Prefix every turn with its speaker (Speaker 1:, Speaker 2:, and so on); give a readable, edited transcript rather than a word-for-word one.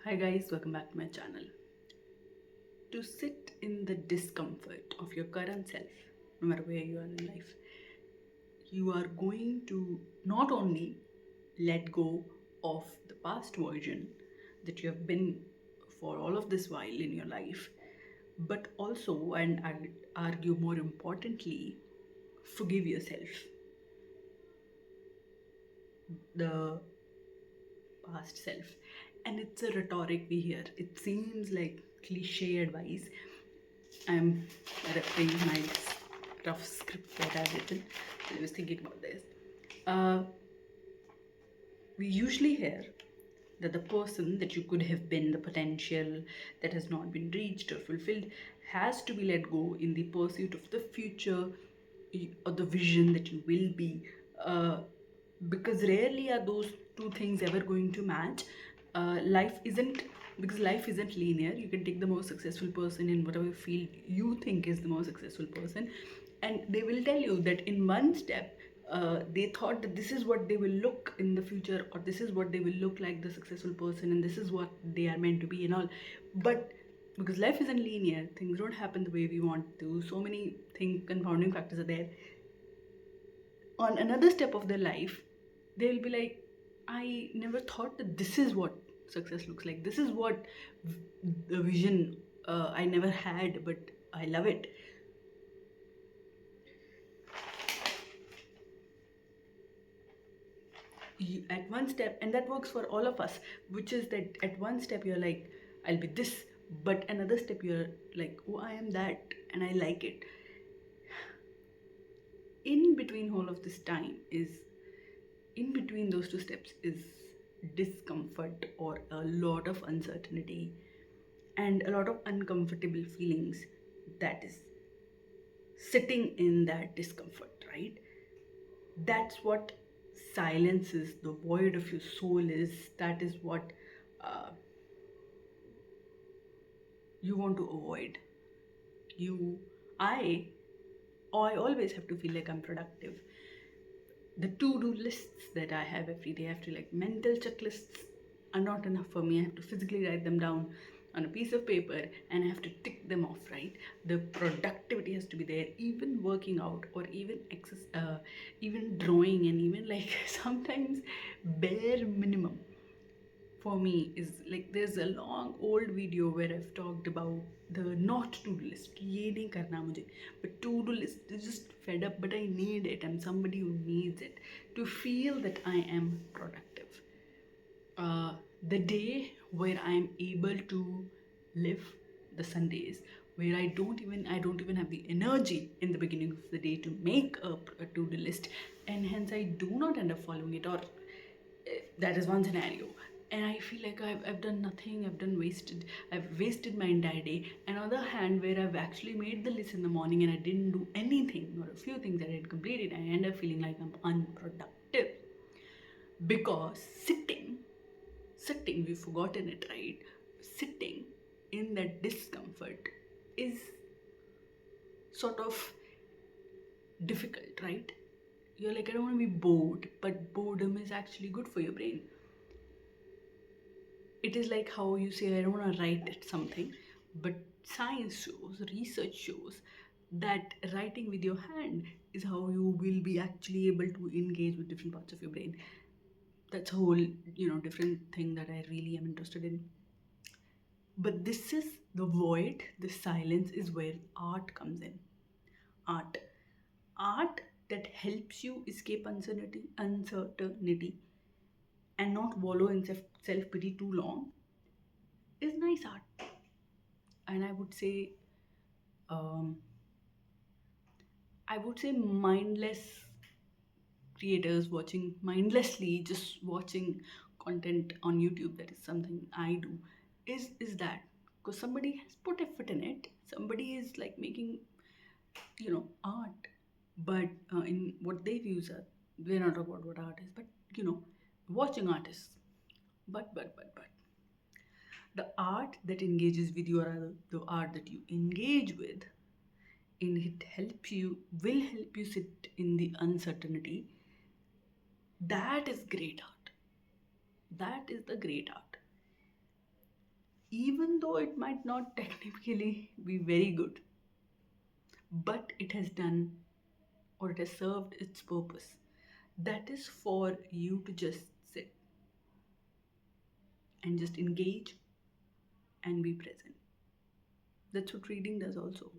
Speaker 1: Hi guys, welcome back to my channel. To sit in the discomfort of your current self, no matter where you are in life, you are going to not only let go of the past version that you have been for all of this while in your life, but also, and I would argue more importantly, forgive yourself. The past self. And it's a rhetoric we hear. It seems like cliche advice. I'm referring my rough script that I've written. I was thinking about this. Uh, we usually hear that the person that you could have been, the potential that has not been reached or fulfilled, has to be let go in the pursuit of the future or the vision that you will be. Because rarely are those two things ever going to match. Life isn't, because life isn't linear. You can take the most successful person in whatever field you think is the most successful person, and they will tell you that in one step they thought that this is what they will look in the future, or this is what they will look like, the successful person, and this is what they are meant to be and all. But because life isn't linear, things don't happen the way we want to. So many confounding factors are there. On another step of their life, they will be like, I never thought that this is what success looks like. This is what the vision I never had, but I love it. At one step, and that works for all of us, which is that at one step you're like, I'll be this, but another step you're like, oh, I am that, and I like it. In between all of this time is, in between those two steps is discomfort or a lot of uncertainty and a lot of uncomfortable feelings that is sitting in that discomfort, right? That's what silences the void of your soul is. That is what uh, you want to avoid. You, I, I always have to feel like I'm productive. The to-do lists that I have every day, I have to, like, mental checklists are not enough for me. I have to physically write them down on a piece of paper and I have to tick them off, right? The productivity has to be there. Even working out, or even even drawing, and even like sometimes bare minimum for me is like, there's a long old video where I've talked about the not to-do list. ये नहीं करना मुझे, but to-do list is just fed up, but I need it. I'm somebody who needs it to feel that I am productive. The day where I'm able to live, the Sundays where I don't even have the energy in the beginning of the day to make a to-do list, and hence I do not end up following it, or that is one scenario, and I feel like I've done nothing. I've wasted my entire day. And on the other hand, where I've actually made the list in the morning and I didn't do anything, or a few things that I didn't complete it, I end up feeling like I'm unproductive. Because sitting, we've forgotten it, right? Sitting in that discomfort is sort of difficult, right? You're like, I don't want to be bored, but boredom is actually good for your brain. It is like how you say, I don't want to write at something, but science shows, research shows that writing with your hand is how you will be actually able to engage with different parts of your brain. That's a whole, different thing that I really am interested in. But this is the void, the silence is where art comes in. Art. Art that helps you escape uncertainty and not wallow in self pity too long is nice art. And um, I would say mindless creators watching mindlessly, just watching content on YouTube. That is something I do. Is that because somebody has put effort in it? Somebody is like making, art, but in what they views are, we're not talking about what art is, but watching artists. But the art that engages with you, or the art that you engage with, and it will help you sit in the uncertainty. That is great art. That is the great art. even though it might not technically be very good, but it has done or it has served its purpose. That is for you to just sit and just engage and be present. That's what reading does also.